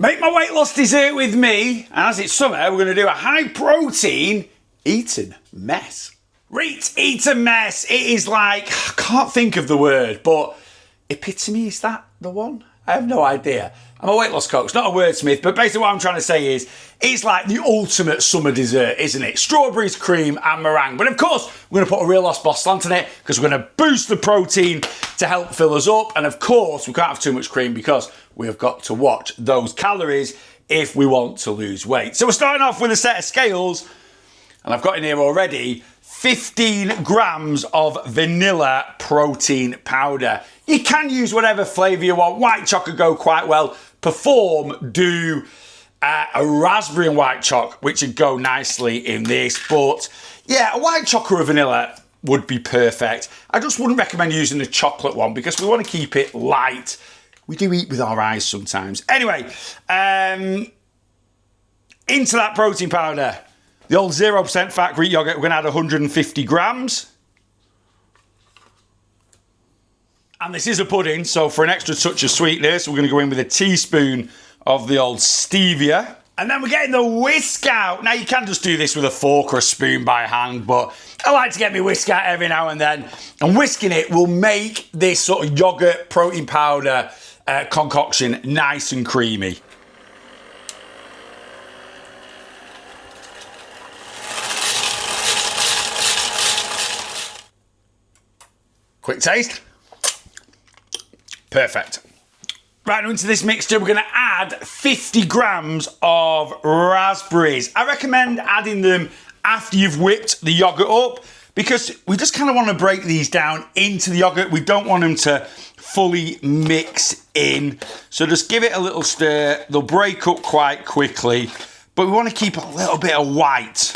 Make my weight loss dessert with me, and as it's summer, we're going to do a high protein Eton mess. Right, Eton mess, it is like, I can't think of the word, but epitome, is that the one? I have no idea. I'm a weight loss coach, not a wordsmith, but basically what I'm trying to say is, it's like the ultimate summer dessert, isn't it? Strawberries, cream, and meringue. But of course, we're gonna put a real lost boss slant on it, because we're gonna boost the protein to help fill us up. And of course, we can't have too much cream because we have got to watch those calories if we want to lose weight. So we're starting off with a set of scales, and I've got in here already 15 grams of vanilla protein powder. You can use whatever flavour you want. White chocolate go quite well. Perform do a raspberry and white chocolate, which would go nicely in this. But yeah, a white chocolate or vanilla would be perfect. I just wouldn't recommend using the chocolate one because we want to keep it light. We do eat with our eyes sometimes. Anyway, into that protein powder. The old 0% fat Greek yogurt, we're going to add 150 grams. And this is a pudding, so for an extra touch of sweetness, we're going to go in with a teaspoon of the old stevia. And then we're getting the whisk out. Now, you can just do this with a fork or a spoon by hand, but I like to get my whisk out every now and then. And whisking it will make this sort of yogurt protein powder concoction nice and creamy. Quick taste. Perfect. Right, now into this mixture, we're going to add 50 grams of raspberries. I recommend adding them after you've whipped the yogurt up because we just kind of want to break these down into the yogurt. We don't want them to fully mix in. So just give it a little stir. They'll break up quite quickly, but we want to keep a little bit of white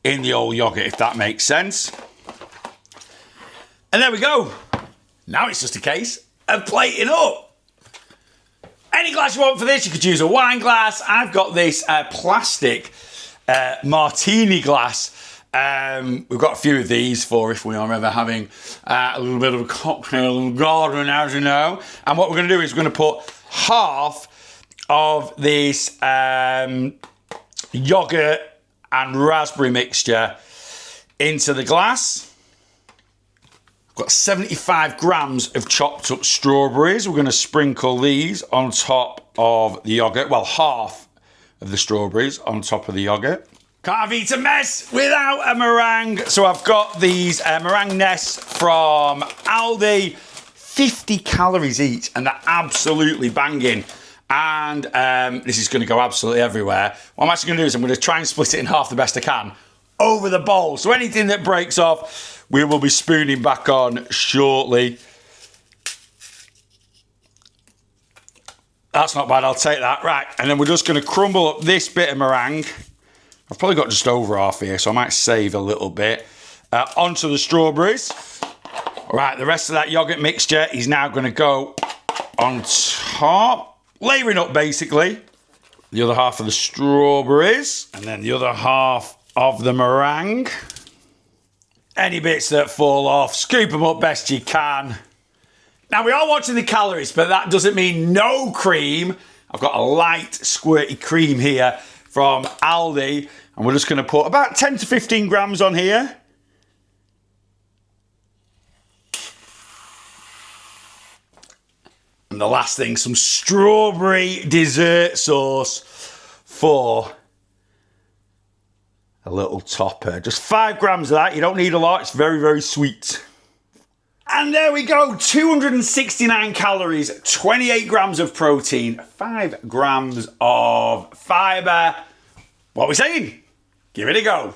in the old yogurt, if that makes sense. And there we go. Now it's just a case of plating up. Any glass you want for this, you could use a wine glass. I've got this plastic martini glass. We've got a few of these for if we are ever having a little bit of a cocktail garden, as you know. And what we're going to do is we're going to put half of this yogurt and raspberry mixture into the glass. Got 75 grams of chopped up strawberries. We're going to sprinkle these on top of the yogurt. Well, half of the strawberries on top of the yogurt. Can't have Eton mess without a meringue. So I've got these Meringue Nest from Aldi. 50 calories each, and they're absolutely banging. And this is going to go absolutely everywhere. What I'm actually going to do is I'm going to try and split it in half the best I can over the bowl. So anything that breaks off, we will be spooning back on shortly. That's not bad, I'll take that. Right, and then we're just going to crumble up this bit of meringue. I've probably got just over half here, so I might save a little bit. Onto the strawberries. Right, the rest of that yogurt mixture is now going to go on top. Layering up, basically. The other half of the strawberries. And then the other half of the meringue. Any bits that fall off, scoop them up best you can. Now, we are watching the calories, but that doesn't mean no cream. I've got a light squirty cream here from Aldi, and we're just going to put about 10 to 15 grams on here. And the last thing, some strawberry dessert sauce for a little topper. Just 5 grams of that. You don't need a lot. It's very, very sweet. And there we go. 269 calories, 28 grams of protein, 5 grams of fibre. What are we saying? Give it a go.